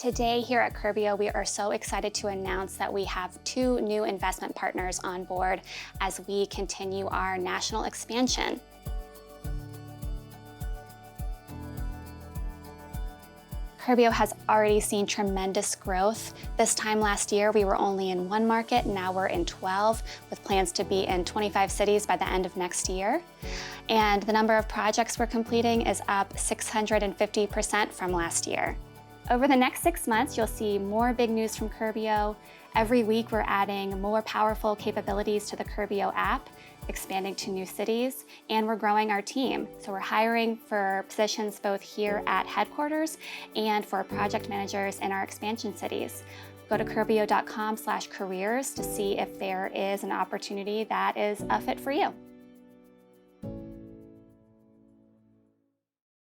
Today here at Curbio, we are so excited to announce that we have two new investment partners on board as we continue our national expansion. Curbio has already seen tremendous growth. This time last year, we were only in one market. Now we're in 12, with plans to be in 25 cities by the end of next year. And the number of projects we're completing is up 650% from last year. Over the next 6 months, you'll see more big news from Curbio. Every week, we're adding more powerful capabilities to the Curbio app, expanding to new cities, and we're growing our team. So we're hiring for positions both here at headquarters and for project managers in our expansion cities. Go to curbio.com/careers to see if there is an opportunity that is a fit for you.